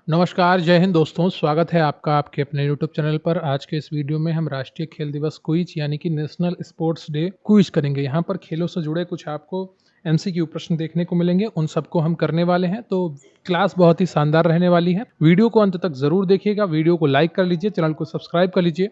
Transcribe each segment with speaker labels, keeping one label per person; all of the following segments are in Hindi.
Speaker 1: नमस्कार, जय हिंद दोस्तों। स्वागत है आपका आपके अपने यूट्यूब चैनल पर। आज के इस वीडियो में हम राष्ट्रीय खेल दिवस क्विज यानी कि नेशनल स्पोर्ट्स डे क्विज करेंगे। यहाँ पर खेलों से जुड़े कुछ आपको एमसीक्यू प्रश्न देखने को मिलेंगे, उन सबको हम करने वाले हैं। तो क्लास बहुत ही शानदार रहने वाली है। वीडियो को अंत तक जरूर देखिएगा, वीडियो को लाइक कर लीजिए, चैनल को सब्सक्राइब कर लीजिए।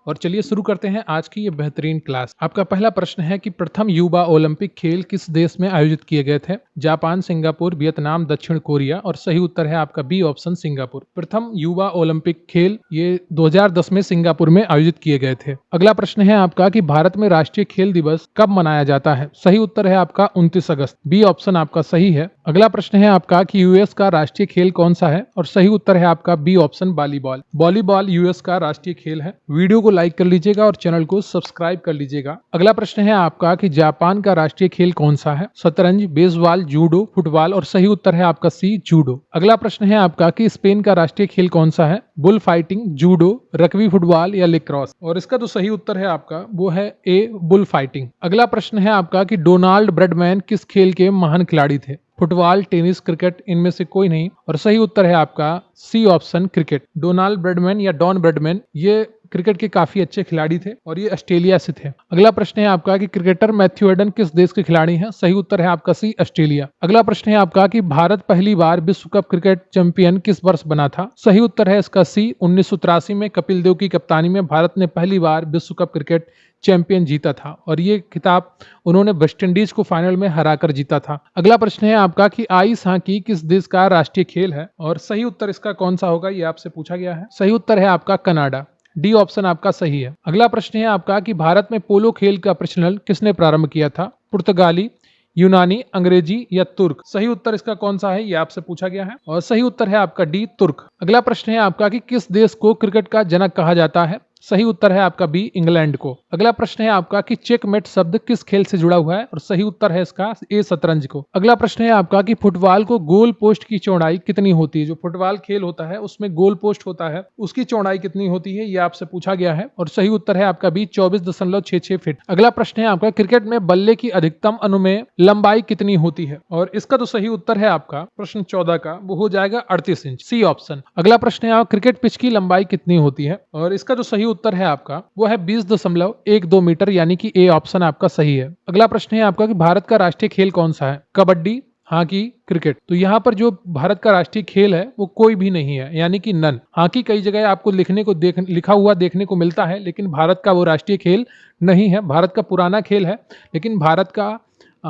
Speaker 1: और चलिए शुरू करते हैं आज की ये बेहतरीन क्लास। आपका पहला प्रश्न है कि प्रथम युवा ओलंपिक खेल किस देश में आयोजित किए गए थे? जापान, सिंगापुर, वियतनाम, दक्षिण कोरिया। और सही उत्तर है आपका बी ऑप्शन सिंगापुर। प्रथम युवा ओलंपिक खेल ये 2010 में सिंगापुर में आयोजित किए गए थे। अगला प्रश्न है आपका कि भारत में राष्ट्रीय खेल दिवस कब मनाया जाता है? सही उत्तर है आपका 29 अगस्त। बी ऑप्शन आपका सही है। अगला प्रश्न है आपका कि यूएस का राष्ट्रीय खेल कौन सा है? और सही उत्तर है आपका B option volleyball. Volleyball US का राष्ट्रीय खेल है। वीडियो को लाइक कर लीजिएगा और चैनल को सब्सक्राइब कर लीजिएगा। अगला प्रश्न है आपका कि जापान का राष्ट्रीय खेल कौन सा है? शतरंज, बेसबॉल, जूडो, फुटबॉल। और सही उत्तर है आपका सी जूडो। अगला प्रश्न है आपका कि स्पेन का राष्ट्रीय खेल कौन सा है? Bull fighting, judo, rugby, football या लेक्रोस। और इसका जो सही उत्तर है आपका वो है ए बुल फाइटिंग। अगला प्रश्न है आपका कि डोनाल्ड ब्रैडमैन किस खेल के महान खिलाड़ी थे? फुटबॉल, टेनिस, क्रिकेट, इनमें से कोई नहीं। और सही उत्तर है आपका C option cricket. Donald Bradman या डॉन ब्रैडमैन ये क्रिकेट के काफी अच्छे खिलाड़ी थे और ये ऑस्ट्रेलिया से थे। अगला प्रश्न है आपका कि क्रिकेटर मैथ्यू हेडन किस देश के खिलाड़ी हैं? सही उत्तर है आपका सी ऑस्ट्रेलिया। अगला प्रश्न है आपका कि भारत पहली बार विश्व कप क्रिकेट चैंपियन किस वर्ष बना था? सही उत्तर है इसका सी 1983 में कपिल देव की कप्तानी में भारत ने पहली बार विश्व कप क्रिकेट चैंपियन जीता था और ये खिताब उन्होंने वेस्ट इंडीज को फाइनल में हराकर जीता था। अगला प्रश्न है आपका कि आइस हॉकी किस देश का राष्ट्रीय खेल है? और सही उत्तर इसका कौन सा होगा, ये आपसे पूछा गया है। सही उत्तर है आपका कनाडा। डी ऑप्शन आपका सही है। अगला प्रश्न है आपका कि भारत में पोलो खेल का प्रचलन किसने प्रारंभ किया था? पुर्तगाली, यूनानी, अंग्रेजी या तुर्क। सही उत्तर इसका कौन सा है, ये आपसे पूछा गया है और सही उत्तर है आपका डी तुर्क। अगला प्रश्न है आपका कि किस देश को क्रिकेट का जनक कहा जाता है? सही उत्तर है आपका बी इंग्लैंड को। अगला प्रश्न है आपका कि चेकमेट शब्द किस खेल से जुड़ा हुआ है? और सही उत्तर है इसका ए शतरंज को। अगला प्रश्न है आपका कि फुटबॉल को गोल पोस्ट की चौड़ाई कितनी होती है? जो फुटबॉल खेल होता है उसमें गोल पोस्ट होता है, उसकी चौड़ाई कितनी होती है, ये आपसे पूछा गया है और सही उत्तर है आपका बी 24.66 फीट। अगला प्रश्न है आपका क्रिकेट में बल्ले की अधिकतम अनुमेय लंबाई कितनी होती है? और इसका जो सही उत्तर है आपका प्रश्न 14 का वो हो जाएगा 38 इंच। C option. अगला प्रश्न है क्रिकेट पिच की लंबाई कितनी होती है? और इसका जो सही उत्तर है आपका वो है 20.12 मीटर यानी कि ए ऑप्शन आपका सही है। अगला प्रश्न है आपका कि भारत का राष्ट्रीय खेल कौन सा है? Kabaddi, hockey, cricket. तो यहाँ पर जो भारत का राष्ट्रीय खेल है वो कोई भी नहीं है यानी कि नन। हॉकी कई जगह आपको लिखा हुआ देखने को मिलता है, लेकिन भारत का वो राष्ट्रीय खेल नहीं है। भारत का पुराना खेल है, लेकिन भारत का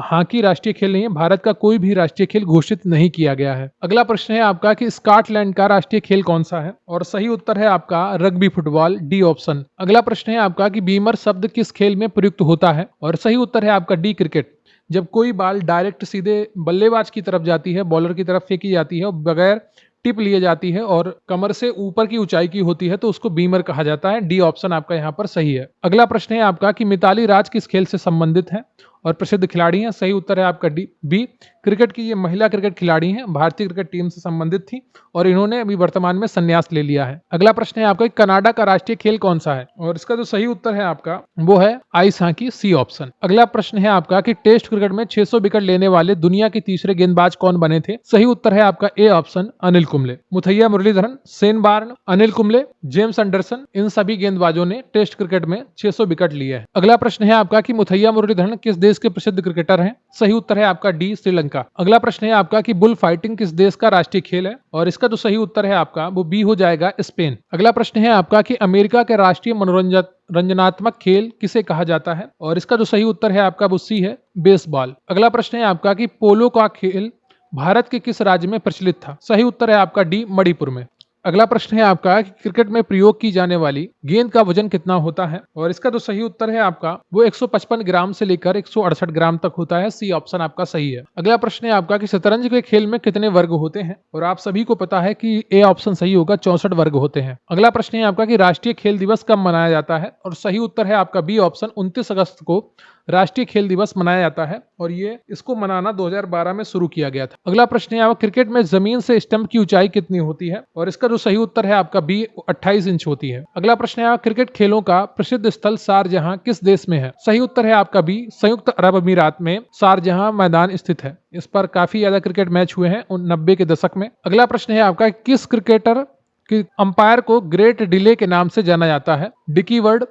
Speaker 1: हॉकी राष्ट्रीय खेल नहीं है। भारत का कोई भी राष्ट्रीय खेल घोषित नहीं किया गया है। अगला प्रश्न है आपका कि स्कॉटलैंड का राष्ट्रीय खेल कौन सा है? और सही उत्तर है आपका रग्बी फुटबॉल। D option. अगला प्रश्न है आपका कि बीमर शब्द किस खेल में प्रयुक्त होता है? और सही उत्तर है आपका डी क्रिकेट। जब कोई बॉल डायरेक्ट सीधे बल्लेबाज की तरफ जाती है, बॉलर की तरफ फेंकी जाती है और बगैर टिप लिए जाती है और कमर से ऊपर की ऊंचाई की होती है तो उसको बीमर कहा जाता है। डी ऑप्शन आपका यहाँ पर सही है। अगला प्रश्न है आपका कि मिताली राज किस खेल से संबंधित है और प्रसिद्ध खिलाड़ी हैं? सही उत्तर है आपका डी बी क्रिकेट की। ये महिला क्रिकेट खिलाड़ी हैं, भारतीय क्रिकेट टीम से संबंधित थी और इन्होंने अभी वर्तमान में संन्यास ले लिया है। अगला प्रश्न है आपका कनाडा का राष्ट्रीय खेल कौन सा है? और इसका जो सही उत्तर है आपका वो है आइस हॉकी। C option. अगला प्रश्न है आपका कि टेस्ट क्रिकेट में 600 विकेट लेने वाले दुनिया के तीसरे गेंदबाज कौन बने थे? सही उत्तर है आपका A option Anil Kumble. Muttiah Muralitharan, Shane Warne, Anil Kumble, James Anderson, इन सभी गेंदबाजों ने टेस्ट क्रिकेट में 600 विकेट लिए हैं। अगला प्रश्न है आपका कि मुथैया मुरलीधरन किस देश के प्रसिद्ध क्रिकेटर हैं? सही उत्तर है आपका डी श्रीलंका। अगला प्रश्न है आपका कि बुल फाइटिंग किस देश का राष्ट्रीय खेल है? और इसका जो सही उत्तर है आपका वो बी हो जाएगा स्पेन। अगला प्रश्न है आपका कि अमेरिका के राष्ट्रीय रंजनात्मक खेल किसे कहा जाता है? और इसका जो सही उत्तर है आपका वो सी है बेसबॉल। अगला प्रश्न है आपका कि पोलो का खेल भारत के किस राज्य में प्रचलित था? सही उत्तर है आपका डी मणिपुर में। अगला प्रश्न है आपका कि क्रिकेट में प्रयोग की जाने वाली गेंद का वजन कितना होता है? और इसका जो सही उत्तर है आपका वो 155 ग्राम से लेकर 168 ग्राम तक होता है। सी ऑप्शन आपका सही है। अगला प्रश्न है आपका कि शतरंज के खेल में कितने वर्ग होते हैं? और आप सभी को पता है कि ए ऑप्शन सही होगा, 64 वर्ग होते हैं। अगला प्रश्न है आपका कि राष्ट्रीय खेल दिवस कब मनाया जाता है? और सही उत्तर है आपका बी ऑप्शन 29 अगस्त को राष्ट्रीय खेल दिवस मनाया जाता है और ये इसको मनाना 2012 में शुरू किया गया था। अगला प्रश्न है आपका, क्रिकेट में जमीन से स्टंप की ऊंचाई कितनी होती है? और इसका जो सही उत्तर है आपका बी 28 इंच होती है। अगला प्रश्न है आपका, क्रिकेट खेलों का प्रसिद्ध स्थल शारजाह किस देश में है? सही उत्तर है आपका बी संयुक्त अरब अमीरात में शारजाह मैदान स्थित है। इस पर काफी ज्यादा क्रिकेट मैच हुए हैं 90 के दशक में। अगला प्रश्न है आपका, किस क्रिकेटर कि अंपायर को ग्रेट डिले के नाम से जाना जाता है? डिकी वर्ड,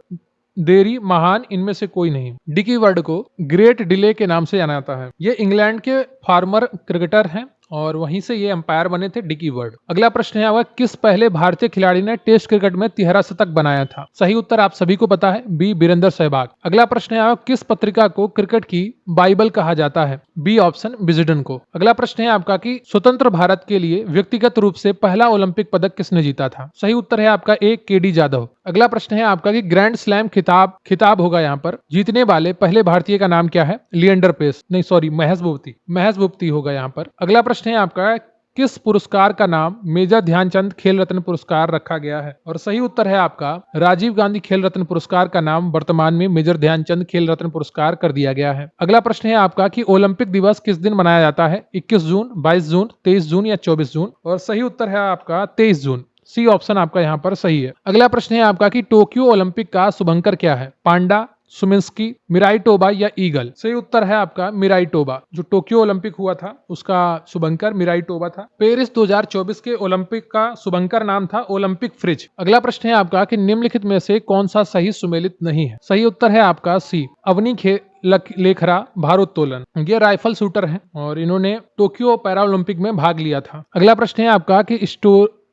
Speaker 1: देरी, महान, इनमें से कोई नहीं। डिकी वर्ड को ग्रेट डिले के नाम से जाना जाता है। ये इंग्लैंड के फार्मर क्रिकेटर हैं और वहीं से ये अंपायर बने थे, डिकी वर्ड। अगला प्रश्न है आपका, किस पहले भारतीय खिलाड़ी ने टेस्ट क्रिकेट में 13 शतक बनाया था? सही उत्तर आप सभी को पता है, बी बीरेंद्र सहवाग। अगला प्रश्न है आपका, किस पत्रिका को क्रिकेट की बाइबल कहा जाता है? बी ऑप्शन विजडन को। अगला प्रश्न है आपका कि स्वतंत्र भारत के लिए व्यक्तिगत रूप से पहला ओलंपिक पदक किसने जीता था? सही उत्तर है आपका ए केडी जाधव। अगला प्रश्न है आपका कि ग्रैंड स्लैम खिताब होगा यहाँ पर, जीतने वाले पहले भारतीय का नाम क्या है? लिएंडर पेस, नहीं सॉरी, महेश भूपति होगा यहाँ पर। अगला प्रश्न है आपका, किस पुरस्कार का नाम मेजर ध्यानचंद खेल रत्न पुरस्कार रखा गया है? और सही उत्तर है आपका राजीव गांधी खेल रत्न पुरस्कार का नाम वर्तमान में मेजर ध्यानचंद खेल रत्न पुरस्कार कर दिया गया है। अगला प्रश्न है आपका कि ओलंपिक दिवस किस दिन मनाया जाता है? 21 जून, 22 जून, 23 जून या 24 जून? और सही उत्तर है आपका 23 जून। सी ऑप्शन आपका यहाँ पर सही है। अगला प्रश्न है आपका कि टोक्यो ओलंपिक का शुभंकर क्या है? पांडा, सुमिंस्की, मिराइटोबा या ईगल? सही उत्तर है आपका मिराइटोबा। जो टोक्यो ओलंपिक हुआ था उसका शुभंकर मिराइटोबा था। पेरिस 2024 के ओलंपिक का शुभंकर नाम था ओलंपिक फ्रिज। अगला प्रश्न है आपका कि निम्नलिखित में से कौन सा सही सुमेलित नहीं है? सही उत्तर है आपका सी अवनी लेखरा भारोत्तोलन। ये राइफल शूटर हैं और इन्होंने टोक्यो पैरा ओलंपिक में भाग लिया था। अगला प्रश्न है आपका कि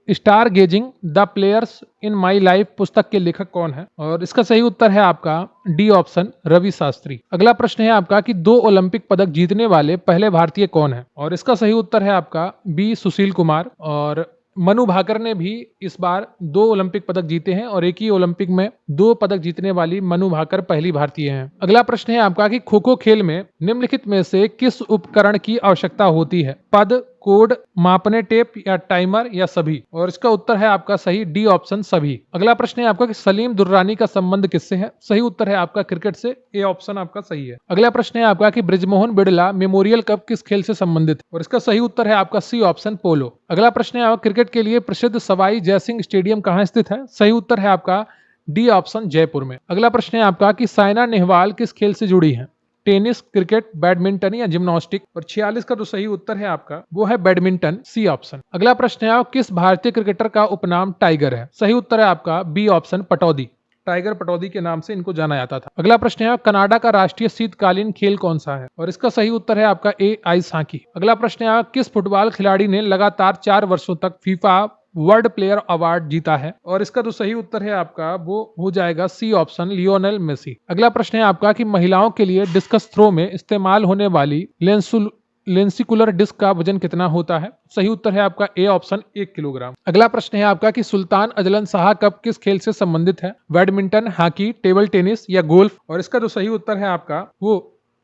Speaker 1: stargazing the players in my life पुस्तक के लेखक कौन है? और इसका सही उत्तर है आपका डी ऑप्शन रवि शास्त्री। अगला प्रश्न है आपका कि 2 ओलंपिक पदक जीतने वाले पहले भारतीय कौन है? और इसका सही उत्तर है आपका बी सुशील कुमार। और मनु भाकर ने भी इस बार 2 ओलंपिक पदक जीते हैं और एक ही ओलंपिक में 2 पदक जीतने वाली मनु भाकर पहली भारतीय हैं। अगला प्रश्न है आपका कि खो खो खेल में निम्नलिखित में से किस उपकरण की आवश्यकता होती है? पद, कोड, मापने टेप या टाइमर या सभी? और इसका उत्तर है आपका सही डी ऑप्शन सभी। अगला प्रश्न है आपका कि सलीम दुर्रानी का संबंध किससे है? सही उत्तर है आपका क्रिकेट से, ए ऑप्शन आपका सही है। अगला प्रश्न है आपका कि बृजमोहन बिड़ला मेमोरियल कप किस खेल से संबंधित है? और इसका सही उत्तर है आपका सी ऑप्शन पोलो। अगला प्रश्न है आपका क्रिकेट के लिए प्रसिद्ध सवाई जयसिंह स्टेडियम कहाँ स्थित है? सही उत्तर है आपका डी ऑप्शन जयपुर में। अगला प्रश्न है आपका कि साइना नेहवाल किस खेल से जुड़ी है? टेनिस, क्रिकेट, बैडमिंटन या जिम्नास्टिक? और 46 का जो सही उत्तर है आपका वो है बैडमिंटन, सी ऑप्शन। अगला प्रश्न है आपका किस भारतीय क्रिकेटर का उपनाम टाइगर है? सही उत्तर है आपका B option Pataudi. Tiger Pataudi के नाम से इनको जाना जाता था। अगला प्रश्न है कनाडा का राष्ट्रीय शीतकालीन खेल कौन सा है? और इसका सही उत्तर है आपका ए आइस हॉकी। अगला प्रश्न है किस फुटबॉल खिलाड़ी ने लगातार 4 वर्षों तक फीफा वर्ल्ड प्लेयर अवार्ड जीता है? और इसका जो सही उत्तर है आपका वो हो जाएगा सी ऑप्शन लियोनेल मेसी। अगला प्रश्न है आपका कि महिलाओं के लिए डिस्कस थ्रो में इस्तेमाल होने वाली लेंसिकुलर डिस्क का वजन कितना होता है? सही उत्तर है आपका ए ऑप्शन 1 किलोग्राम। अगला प्रश्न है आपका कि सुल्तान अजलन शाह कप किस खेल से संबंधित है? बैडमिंटन, हॉकी, टेबल टेनिस या गोल्फ? और इसका जो सही उत्तर है आपका वो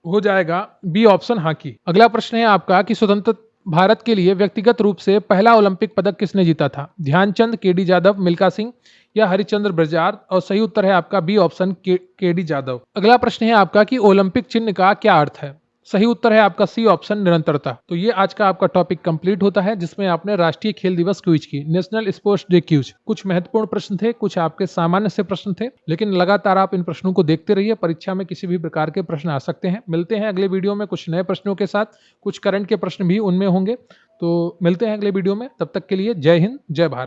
Speaker 1: हो जाएगा बी ऑप्शन हॉकी। अगला प्रश्न है आपका कि स्वतंत्र भारत के लिए व्यक्तिगत रूप से पहला ओलंपिक पदक किसने जीता था? ध्यानचंद, केडी जाधव, मिल्खा सिंह या हरिश्चंद्र बजाज? और सही उत्तर है आपका बी ऑप्शन केडी जाधव। अगला प्रश्न है आपका कि ओलंपिक चिन्ह का क्या अर्थ है? सही उत्तर है आपका सी ऑप्शन निरंतरता। तो ये आज का आपका टॉपिक कंप्लीट होता है जिसमें आपने राष्ट्रीय खेल दिवस क्विज की, नेशनल स्पोर्ट्स डे क्विज। कुछ महत्वपूर्ण प्रश्न थे, कुछ आपके सामान्य से प्रश्न थे, लेकिन लगातार आप इन प्रश्नों को देखते रहिए। परीक्षा में किसी भी प्रकार के प्रश्न आ सकते हैं। मिलते हैं अगले वीडियो में कुछ नए प्रश्नों के साथ, कुछ करंट के प्रश्न भी उनमें होंगे। तो मिलते हैं अगले वीडियो में, तब तक के लिए जय हिंद, जय भारत।